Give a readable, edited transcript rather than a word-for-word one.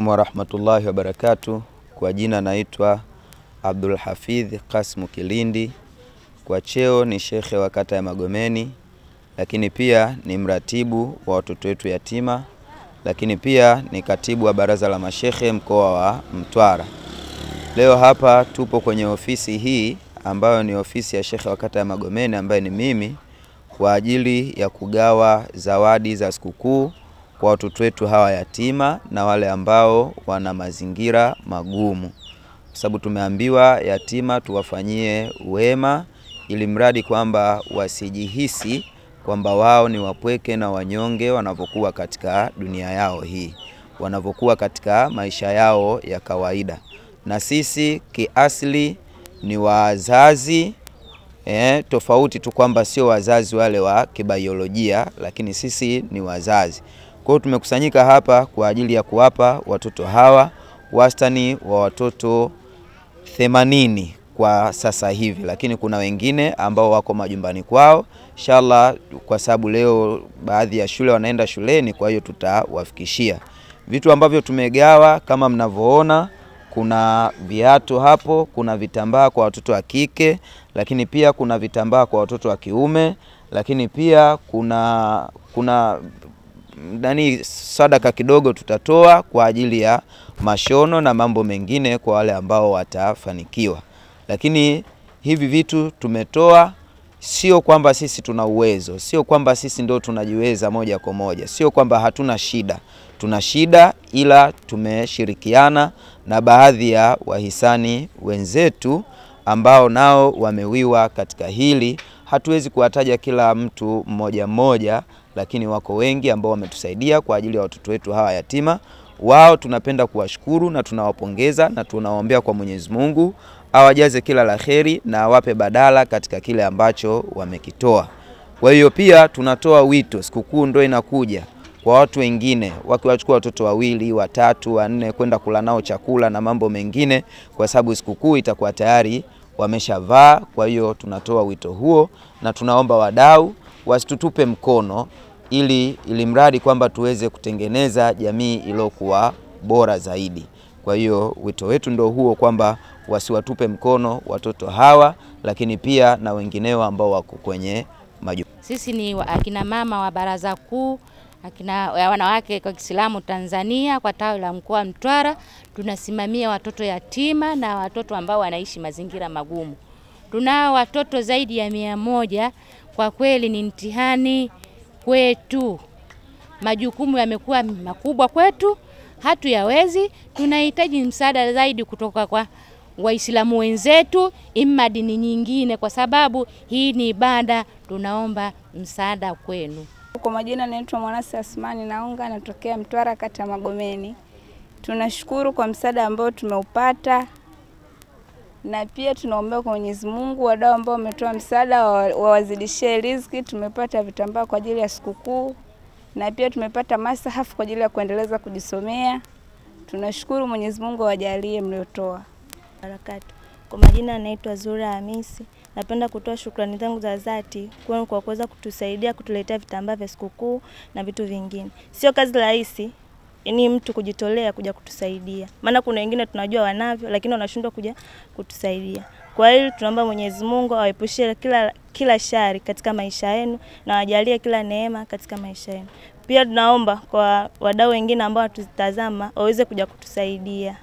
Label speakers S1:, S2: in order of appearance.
S1: Warahmatullahi wabarakatuh. Kwa jina naitwa Abdul Hafidh Kasmu Kilindi. Kwa cheo ni shekhe wa kata ya Magomeni, lakini pia ni mratibu wa watoto wetu yatima, lakini pia ni katibu wa baraza la mashekhe mkoa wa Mtwara. Leo hapa tupo kwenye ofisi hii ambayo ni ofisi ya shekhe wa kata ya Magomeni ambaye ni mimi, kwa ajili ya kugawa zawadi za sikukuu kwa watoto wetu hawa yatima na wale ambao wana mazingira magumu. Kwa sababu tumeambiwa yatima tuwafanyie wema, ili mradi kwamba wasijihisi kwamba wao ni wapweke na wanyonge wanapokuwa katika dunia yao hii, wanapokuwa katika maisha yao ya kawaida. Na sisi kiasili ni wazazi, tofauti tu kwamba sio wazazi wale wa kibiolojia, lakini sisi ni wazazi. Kwa hiyo tumekusanyika hapa kwa ajili ya kuwapa watoto hawa wastani wa watoto 80 kwa sasa hivi, lakini kuna wengine ambao wako majumbani kwao. Inshallah, kwa sababu leo baadhi ya shule wanaenda shuleni, kwa hiyo tutawafikishia vitu ambavyo tumegawa. Kama mnavyoona, kuna viatu hapo, kuna vitambaa kwa watoto wa kike, lakini pia kuna vitambaa kwa watoto wa kiume, lakini pia kuna sadaka kidogo tutatoa kwa ajili ya mashono na mambo mengine kwa wale ambao watafanikiwa. Lakini hivi vitu tumetoa, sio kwamba sisi tuna uwezo, sio kwamba sisi ndio tunajiweza moja kwa moja, sio kwamba hatuna shida. Tuna shida, ila tumeshirikiana na baadhi ya wahisani wenzetu ambao nao wamewiwa katika hili. Hatuwezi kuwataja kila mtu mmoja mmoja, lakini wako wengi ambao wametusaidia kwa ajili ya watoto wetu hawa yatima. Wao tunapenda kuwashukuru na tunawapongeza na tunawaombea kwa Mwenyezi Mungu awajaze kila la kheri na awape badala katika kile ambacho wamekitoa. Kwa hiyo pia tunatoa wito, sikukuu ndio inakuja, kwa watu wengine wakiwachukua watoto wawili, watatu, wanne kwenda kula nao chakula na mambo mengine, kwa sababu sikukuu itakuwa tayari wameshavaa. Kwa hiyo tunatoa wito huo na tunaomba wadau wasitutupe mkono, ili mradi kwamba tuweze kutengeneza jamii iliyokuwa bora zaidi. Kwa hiyo wito wetu ndio huo, kwamba wasiwatupe mkono watoto hawa, lakini pia na wengineo ambao wako kwenye majukumu.
S2: Sisi ni akina mama wa baraza kuu akina wanawake kwa Kiislamu Tanzania kwa tawi la mkoa wa Mtwara. Tunasimamia watoto yatima na watoto ambao wanaishi mazingira magumu. Tunao watoto zaidi ya 100. Kwa kweli ni mtihani kwetu, majukumu yamekuwa makubwa kwetu, hatuyawezi. Tunahitaji msaada zaidi kutoka kwa Waislamu wenzetu, imma dini nyingine, kwa sababu hii ni ibada. Tunaomba msaada kwenu.
S3: Kwa majina naitwa Mwanasi Asmani Naunga, natokea Mtwara kata ya Magomeni. Tunashukuru kwa msaada ambao tumeupata, na pia tunaombea kwa Mwenyezi Mungu wadau ambao wametoa msaada wawazidishie riziki. Tumepata vitambaa kwa ajili ya sikukuu, na pia tumepata masahafu kwa ajili ya kuendeleza kujisomea. Tunashukuru, Mwenyezi Mungu awajalie mliotoa.
S4: Barakatu. Kwa majina naitwa Zura Hamisi. Napenda kutoa shukrani zangu za dhati kwa kuweza kutusaidia kutuletea vitambaa vya sikukuu na vitu vingine. Sio kazi rahisi, ni mtu kujitolea kuja kutusaidia. Maana kuna wengine tunajua wanavyo, lakini wanashindwa kuja kutusaidia. Kwa hiyo tunaomba Mwenyezi Mungu awaepushie kila shari katika maisha yenu na awajalie kila neema katika maisha yenu. Pia tunaomba kwa wadau wengine ambao tutazama waweze kuja kutusaidia.